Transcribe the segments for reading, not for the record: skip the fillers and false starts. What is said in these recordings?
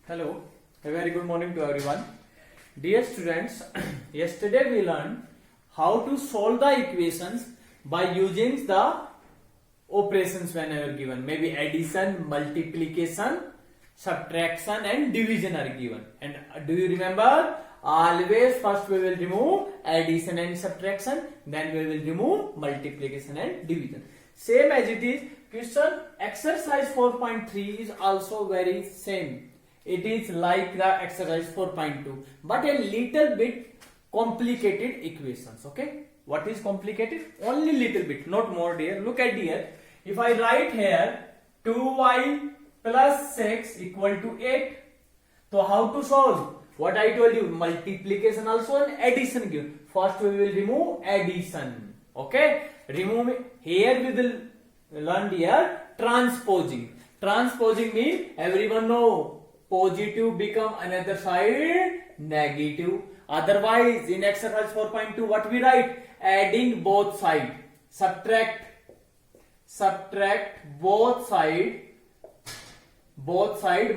Hello, a very good morning to everyone. Dear students, yesterday we learned how to solve the equations by using the operations whenever given. Maybe addition, multiplication, subtraction and division are given. And do you remember? Always first we will remove addition and subtraction, then we will remove multiplication and division. Same as it is, question exercise 4.3 is also very same. It is like the exercise 4.2, but a little bit complicated equations. Okay, what is complicated? Only little bit, not more, dear. Look at here. If I write here 2y plus 6 equal to 8, so how to solve? What I told you, multiplication also and addition given. First we will remove addition. Okay, remove it. Here we will learn here transposing. Transposing means everyone know positive become another side negative. Otherwise in exercise 4.2 what we write? Adding both side. Subtract both side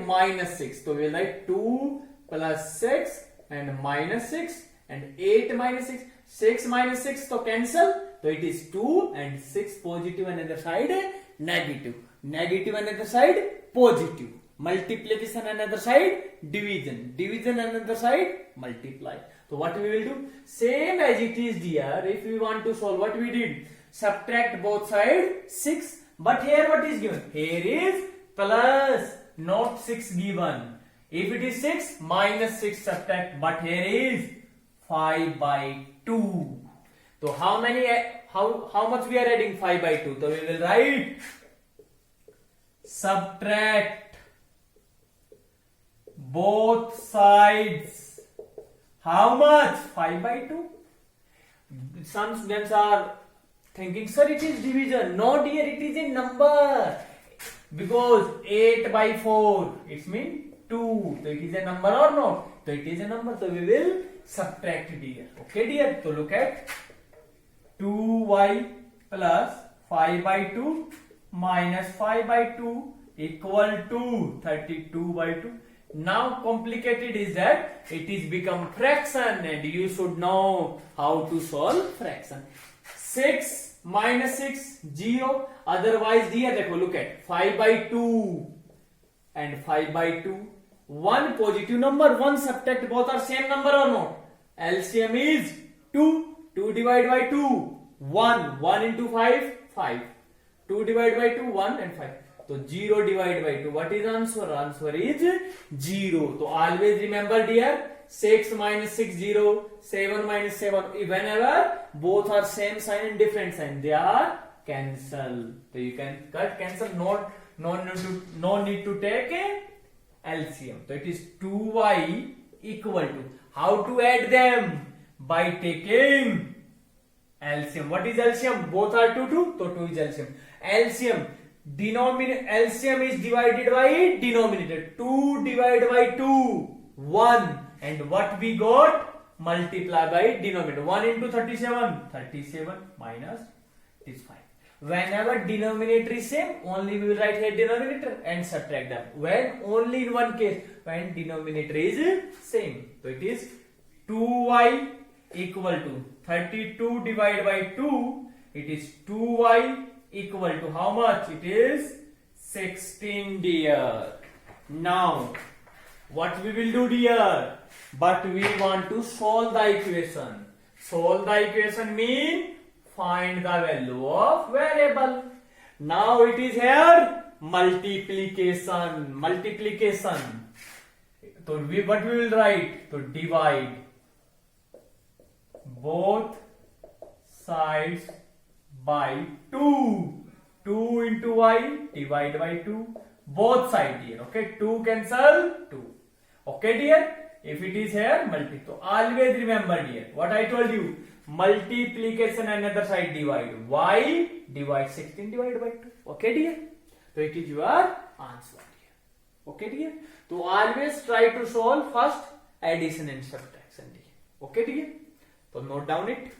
minus 6. So we will write 2 plus 6 and minus 6 and 8 minus 6. 6 minus 6 so cancel. So it is 2 and 6 positive another side negative. Negative another side positive. Multiplication another side division. Division another side multiply. So what we will do? Same as it is dear. If we want to solve, what we did? Subtract both sides 6. But here what is given? Here is plus, not 6 given. If it is 6, minus 6 subtract. But here is 5 by 2. So how much we are adding? 5 by 2. So we will write subtract both sides. How much? 5 by 2. Some students are thinking, sir, it is division. No dear, it is a number. Because 8 by 4, it means 2. So it is a number or not? So it is a number. So we will subtract dear. Okay dear. So look at 2y plus 5 by 2 minus 5 by 2 equal to 32 by 2. Now complicated is that it is become fraction and you should know how to solve fraction. 6 minus 6 0. Otherwise dear look at 5 by 2 and 5 by 2. One positive number, one subtract, both are same number or not? LCM is 2. 2 divided by 2 1. 1 into 5 5. 2 divided by 2 1 and 5. So 0 divided by 2. What is answer? Answer is 0. So always remember dear, 6 minus 6 0, 7 minus 7. Whenever both are same sign and different sign, they are cancel. So you can cut cancel. No need to take a LCM. So it is 2y equal to. How to add them? By taking LCM. What is LCM? Both are 2. So 2 is LCM. LCM. LCM is divided by denominator. 2 divided by 2 1. And what we got? Multiply by denominator. 1 into 37. 37 minus is 5. Whenever denominator is same, only we will write here denominator and subtract them. When only in one case, when denominator is same. So it is 2y equal to 32 divided by 2. It is 2y equal to how much? It is 16 dear. Now what we will do dear? But we want to solve the equation. Solve the equation mean find the value of variable. Now it is here multiplication. So what we will write? So divide both sides by 2. 2 into y divide by 2. Both sides here. Okay, 2 cancel 2. Okay dear. If it is here multiply. So always remember dear what I told you. Multiplication another side divide. Y divide 16 divided by 2. Okay dear. So it is your answer dear. Okay dear. So always try to solve first addition and subtraction dear. Okay dear. So note down it.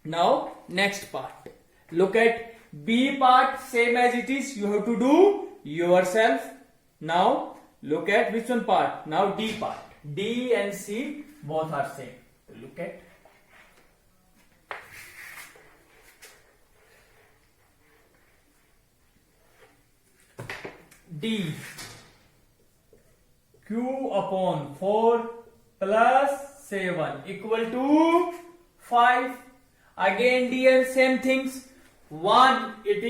Now next part. Look at B part, same as it is. You have to do yourself. Now look at which one part. Now D part. D and C both are same. Look at. D. Q upon 4 plus 7 equal to 5. Again D and same things. 1 it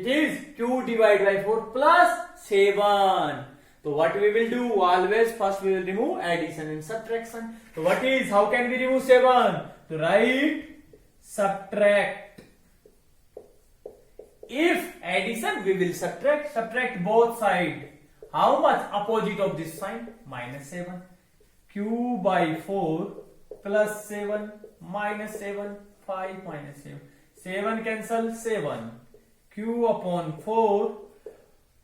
is Q divided by 4 plus 7. So what we will do, always first we will remove addition and subtraction. So what is, how can we remove 7? To write subtract. If addition, we will subtract both sides. How much? Opposite of this sign, minus 7. Q by 4 plus 7 minus 7, 5 minus 7. 7 cancel 7. Q upon 4,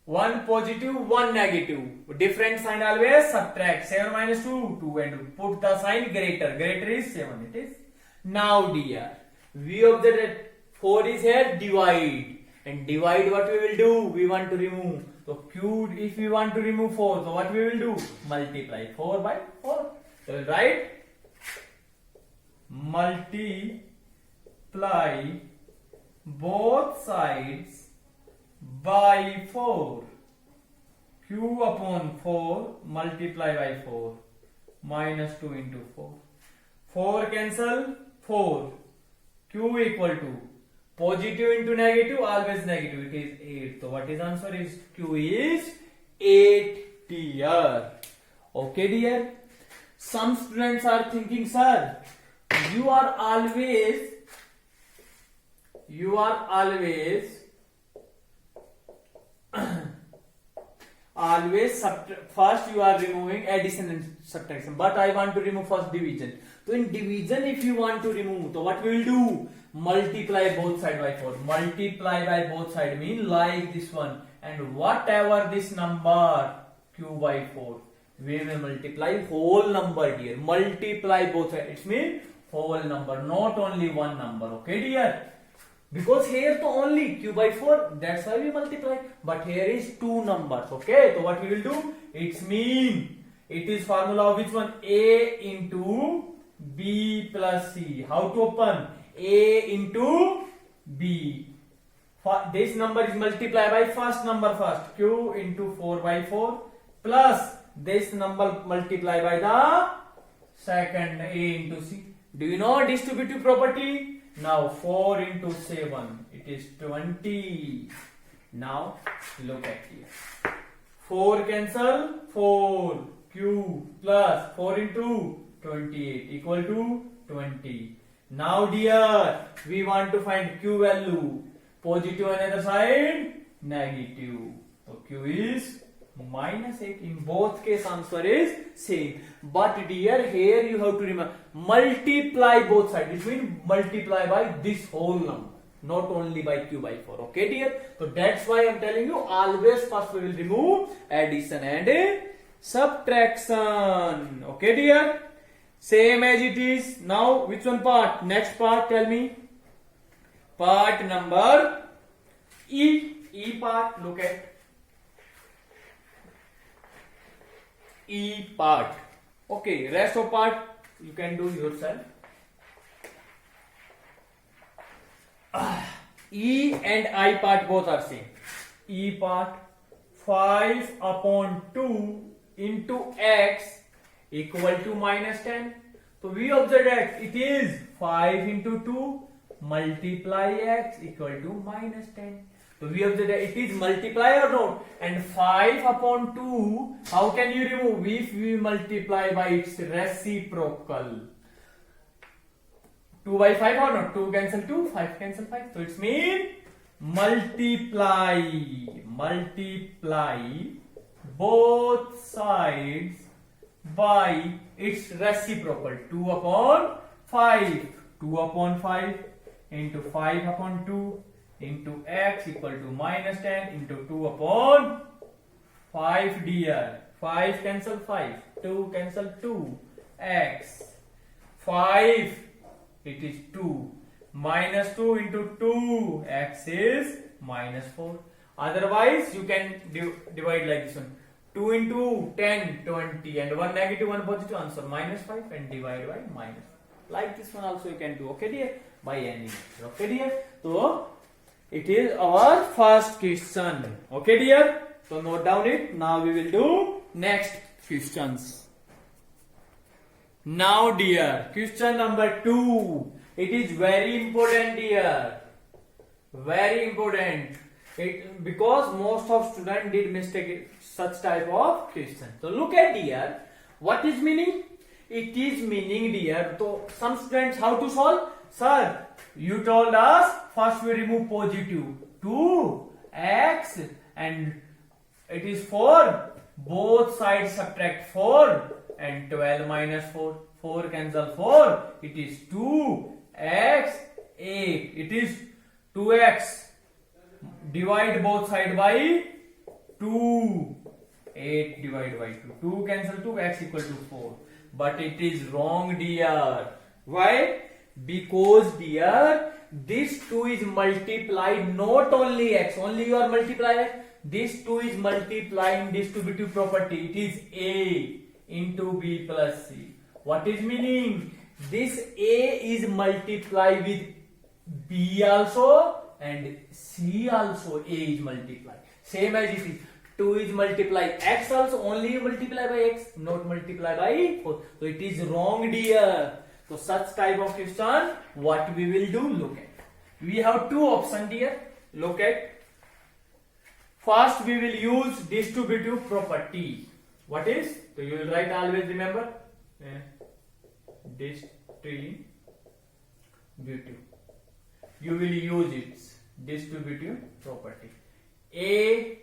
1 positive, 1 negative. Different sign always subtract. 7 minus 2, 2 and put the sign greater. Greater is 7. It is. Now dear, we observe that 4 is here, divide. And divide, what we will do? We want to remove. So Q, if we want to remove 4, so what we will do? Multiply 4 by 4. So we'll write multiply both sides by 4. Q upon 4 multiply by 4 minus 2 into 4. 4 cancel 4. Q equal to positive into negative, always negative. It is 8. So what is answer is Q is 8 dear. Okay dear. Some students are thinking, sir, you are always first you are removing addition and subtraction, but I want to remove first division. So in division, if you want to remove, so what we will do? Multiply both side by 4. Multiply by both side mean like this one, and whatever this number Q by 4, we will multiply whole number dear. Multiply both sides. It means whole number, not only one number. Okay dear. Because here to only Q by 4, that's why we multiply. But here is two numbers. Okay. So what we will do? It is formula of which one? A into B plus C. How to open? A into B. This number is multiplied by first number first. Q into 4 by 4 plus this number multiplied by the second, A into C. Do you know distributive property? Now 4 into 7, it is 20. Now look at here. 4 cancel 4. Q plus 4 into 28 equal to 20. Now dear, we want to find Q value. Positive on other side, negative. So Q is minus 8. In both case answer is same. But dear, here you have to remember, multiply both sides. It means multiply by this whole number, not only by Q by 4. Okay dear. So that's why I am telling you, always first we will remove addition and subtraction. Okay dear. Same as it is. Now which one part? Next part, tell me. Part number E. E part, look at E part. Okay, rest of part you can do yourself. E and I part both are same. E part, 5 upon 2 into x equal to minus 10. So we observe that it is 5 into 2 multiply x equal to minus 10. So we observe that it is multiply or not. And 5 upon 2, how can you remove? If we multiply by its reciprocal. 2 by 5 or not? 2 cancel 2, 5 cancel 5. So it means multiply both sides by its reciprocal. 2 upon 5. 2 upon 5 into 5 upon 2 into x equal to minus 10 into 2 upon 5 dear. 5 cancel 5. 2 cancel 2. X. 5. It is 2. Minus 2 into 2. X is minus 4. Otherwise you can divide like this one. 2 into 10, 20, and 1 negative, 1 positive, answer -5, and divide by minus. Like this one also you can do, okay dear, by any method, okay dear. So it is our first question, okay dear. So note down it. Now we will do next questions. Now dear, question number 2. It is very important dear, very important. Because most of students did mistake such type of question. So look at dear, what is meaning? It is meaning dear. So some students how to solve? Sir, you told us first we remove positive 2x and it is 4. Both sides subtract 4 and 12 minus 4. 4 cancel 4. It is 2x 8. It is 2x. Divide both side by 2. 8 divided by 2. 2 cancel 2, x equal to 4. But it is wrong dear. Why? Because dear, this 2 is multiplied not only x, only you are multiplying x. This 2 is multiplying distributive property. It is a into b plus c. What is meaning? This a is multiplied with b also and c also. A is multiplied. Same as it is. 2 is multiplied x also, only you multiply by x, not multiply by 4. So it is wrong dear. So such type of question, what we will do? Look at. We have two options dear. Look at. First we will use distributive property. What is? So you will write, always remember. Distributive. You will use its distributive property. A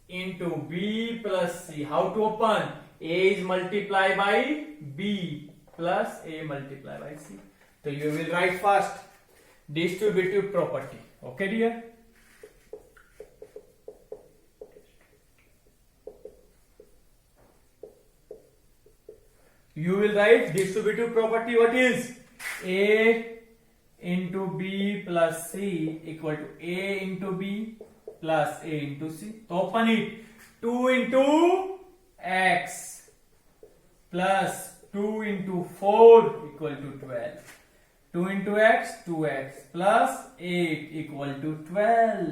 into b plus c. How to open? A is multiplied by b plus a multiplied by c. So you will write first distributive property. Okay dear? You will write distributive property. What is? A into b plus c equal to a into b plus a into c. So open it. 2 into x plus 2 into 4 equal to 12. 2 into x, 2x plus 8 equal to 12.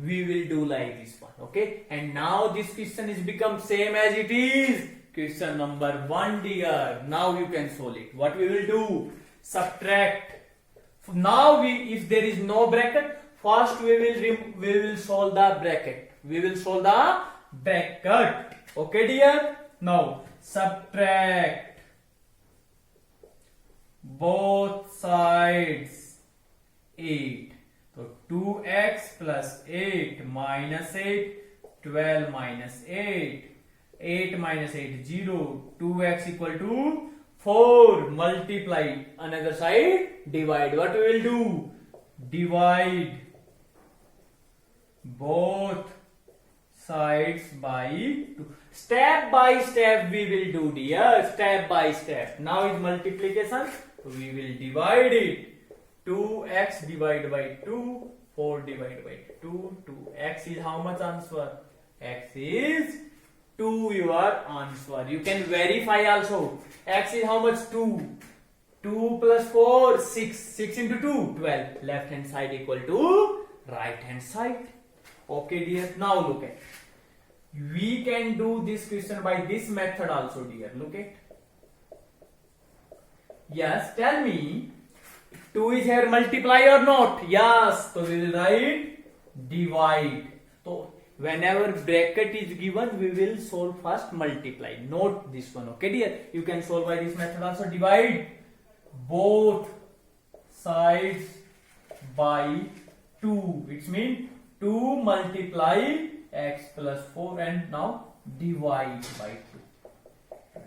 We will do like this one. Okay. And now this question is become same as it is. Question number 1 dear. Now you can solve it. What we will do? Subtract. Now if there is no bracket, first we will solve the bracket. We will solve the bracket. Okay dear. Now subtract both sides 8. So 2x plus 8 minus 8, 12 minus 8. 8 minus 8, 0. 2x equal to 4. Multiply. Another side, divide. What we will do? Divide both sides by 2. Step by step we will do dear. Step by step. Now is multiplication. So we will divide it. 2x divided by 2. 4 divided by 2. 2x is how much answer? X is 2 your answer. You can verify also. X is how much? 2. 2 plus 4, 6. 6 into 2, 12. Left hand side equal to right hand side. Okay dear. Now look at. We can do this question by this method also dear. Look at. Yes, tell me. 2 is here multiply or not? Yes. So we will write divide. So whenever bracket is given, we will solve first multiply. Note this one. Okay dear. You can solve by this method also. Divide both sides by 2. It means 2 multiply x plus 4 and now divide by 2.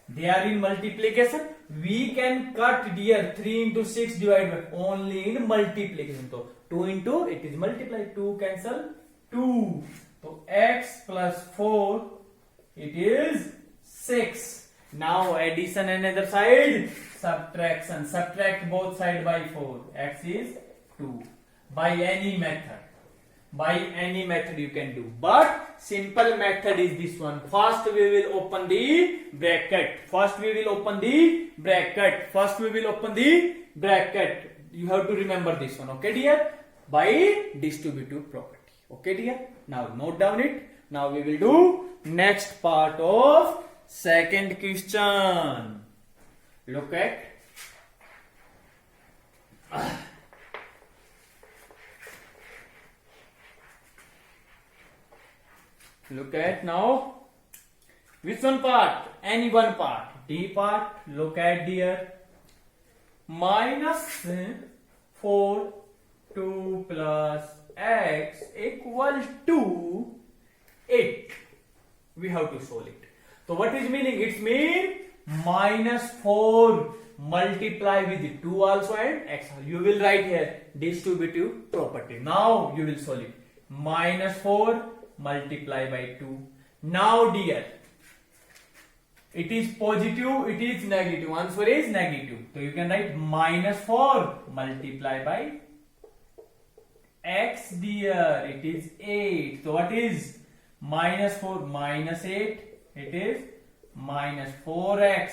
They are in multiplication. We can cut dear 3 into 6 divided by only in multiplication. So 2 into it is multiply. 2 cancel 2. So x plus 4 it is 6. Now addition another side. Subtraction. Subtract both side by 4. X is 2. By any method. By any method you can do, but simple method is this one. First we will open the bracket. First we will open the bracket. First we will open the bracket. You have to remember this one, okay dear? By distributive property, okay dear? Now note down it. Now we will do next part of second question. Look at look at now which one part? Any one part. D part. Look at dear. Minus 4 2 plus x equal to 8. We have to solve it. So what is meaning? It's mean minus 4 multiply with 2 also and x. You will write here distributive property. Now you will solve it. Minus 4 multiply by 2. Now dear, it is positive, it is negative. Answer is negative. So you can write minus 4 multiply by x dear. It is 8. So what is minus 4 minus 8? It is minus 4x.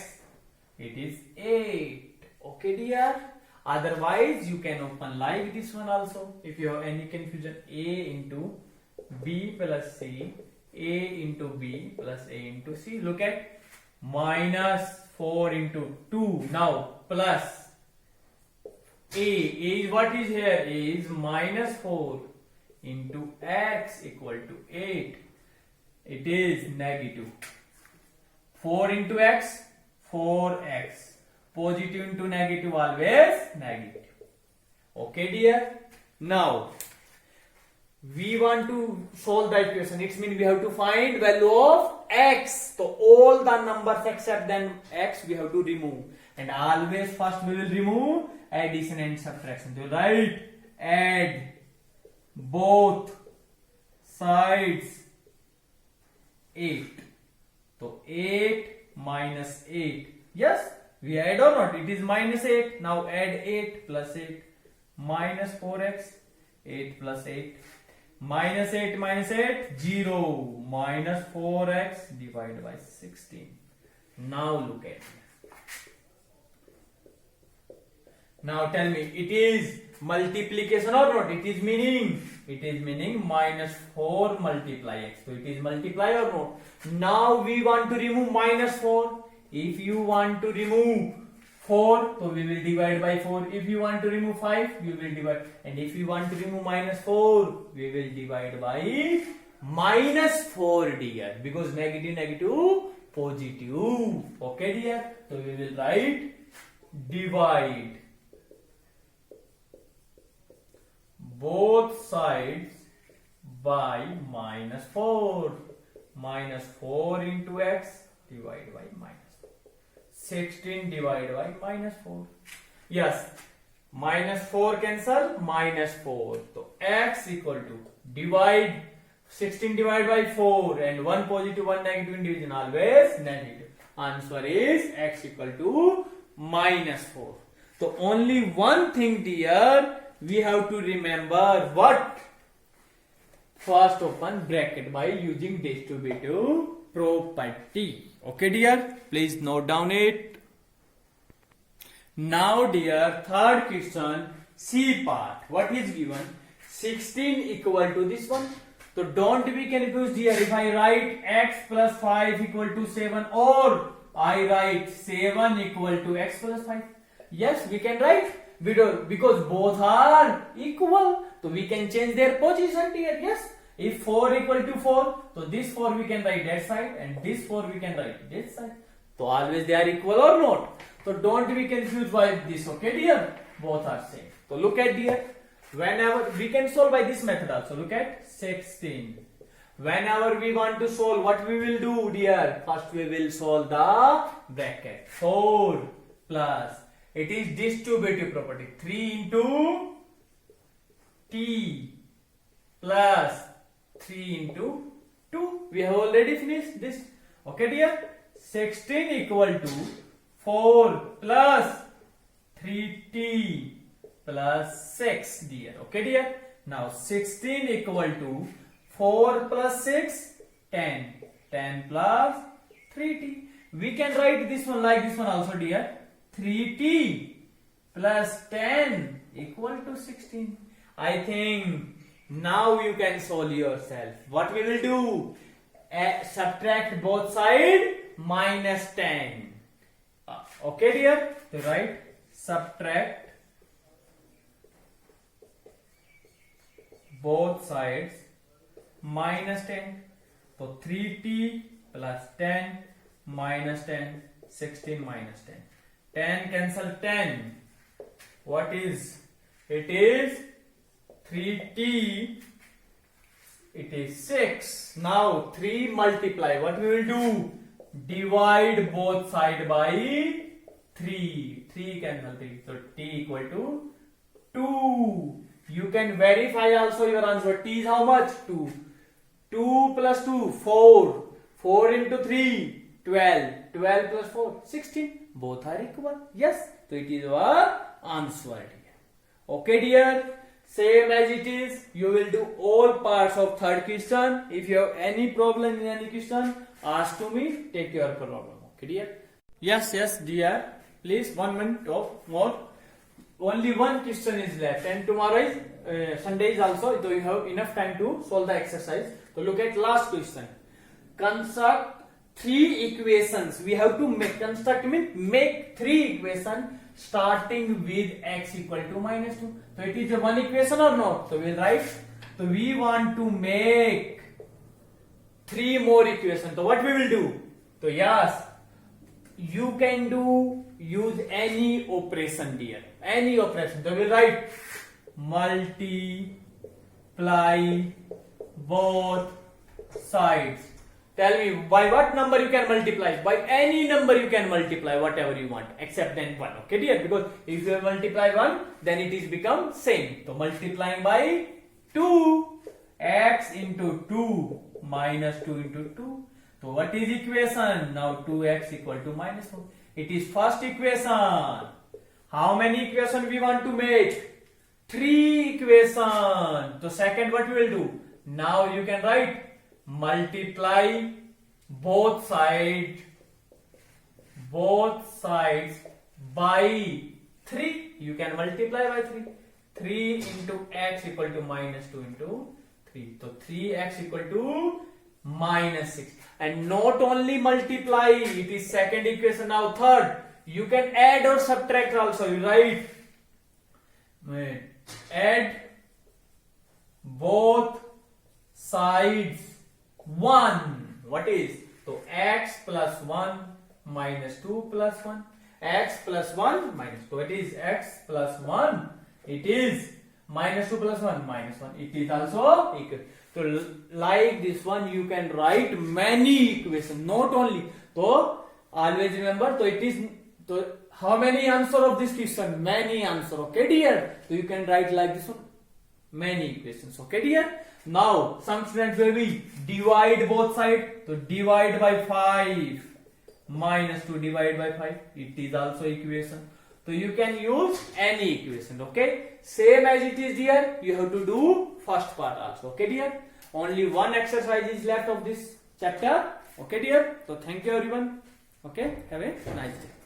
It is 8. Okay dear. Otherwise you can open like this one also. If you have any confusion, a into b plus c, a into b plus a into c. Look at minus 4 into 2. Now plus a is what is here? A is minus 4 into x equal to 8. It is negative. 4 into x, 4x. Positive into negative, always negative. Okay dear. Now we want to solve that equation. It means we have to find value of x. So all the numbers except then x we have to remove. And always first we will remove addition and subtraction. So write add both sides 8. So 8 minus 8. Yes, we add or not? It is minus 8. Now add 8 plus 8 minus 4x. 8 plus 8. Minus 8, 0. Minus 4x divided by 16. Now look at it. Now tell me, it is multiplication or not? It is meaning minus 4 multiply x. So it is multiply or not? Now we want to remove minus 4. If you want to remove 4, so we will divide by 4. If you want to remove 5, we will divide. And if you want to remove minus 4, we will divide by minus 4 dear. Because negative, positive. Okay dear. So we will write divide both sides by minus 4. Minus 4 into x divided by minus 16 divided by minus 4. Yes, minus 4 cancel, minus 4. So x equal to divide 16 divided by 4 and 1 positive, 1 negative in division, always negative. Answer is x equal to minus 4. So only one thing dear, we have to remember what? First open bracket by using distributive property. Okay dear, please note down it. Now dear, third question, C part. What is given? 16 equal to this one. So don't be confused here. If I write x plus 5 equal to 7 or I write 7 equal to x plus 5. Yes, we can write because both are equal. So we can change their position here. Yes. If 4 equal to 4, so this 4 we can write that side and this 4 we can write this side. So always they are equal or not. So don't be confused by this, okay dear? Both are same. So look at dear. Whenever we can solve by this method also. Look at 16. Whenever we want to solve, what we will do dear? First we will solve the bracket. 4 plus, it is distributive property. 3 into t plus 3 into 2. We have already finished this. Okay dear. 16 equal to 4 plus 3t plus 6 dear. Okay dear. Now 16 equal to 4 plus 6, 10. 10 plus 3t. We can write this one like this one also, dear. 3t plus 10 equal to 16. I think now you can solve yourself. What we will do? Subtract both sides minus 10. Okay, dear? So write subtract both sides minus 10. So 3t plus 10 minus 10, 16 minus 10. 10 cancel 10. What is? It is 3t. It is 6. Now 3 multiply. What we will do? Divide both sides by 3. 3 cancel 3. So t equal to 2. You can verify also your answer. T is how much? 2. 2 plus 2, 4. 4 into 3, 12. 12 plus 4, 16. Both are equal. Yes. So it is our answer here. Okay, dear. Same as it is. You will do all parts of third question. If you have any problem in any question, ask to me. Take your problem. Okay, dear. Yes, dear. Please 1 minute of more. Only one question is left, and tomorrow is Sunday is also, so you have enough time to solve the exercise. So look at last question. Construct 3 equations. We have to construct means make 3 equations starting with x equal to minus 2. So it is a one equation or not? So we will write. So we want to make 3 more equations. So what we will do? So yes, you can use any operation, dear. Any operation. So we will write multiply both sides. Tell me by what number you can multiply? By any number you can multiply, whatever you want, except then 1. Okay, dear? Because if you multiply 1, then it is become same. So multiplying by 2, x into 2 minus 2 into 2. So what is equation? Now 2x equal to minus 4. It is first equation. How many equations we want to make? 3 equations. So second, what we will do? Now you can write multiply both sides by 3. You can multiply by 3. 3 into x equal to minus 2 into 3. So 3x equal to minus 6. And not only multiply, it is second equation. Now third, you can add or subtract also. You write add both sides 1. What is? So x plus 1 minus 2 plus 1. X plus 1 minus 2. What is x plus 1? It is minus 2 plus 1 minus 1. It is also equal. So like this one, you can write many equations. Not only. So always remember. So it is. So how many answer of this question? Many answer. Okay, dear. So you can write like this one. Many equations. Okay, dear. Now some students will be divide both sides. So divide by 5 minus 2 divide by 5. It is also equation. So you can use any equation. Okay. Same as it is here. You have to do first part also. Okay, dear. Only one exercise is left of this chapter. Okay, dear. So thank you everyone. Okay. Have a nice day.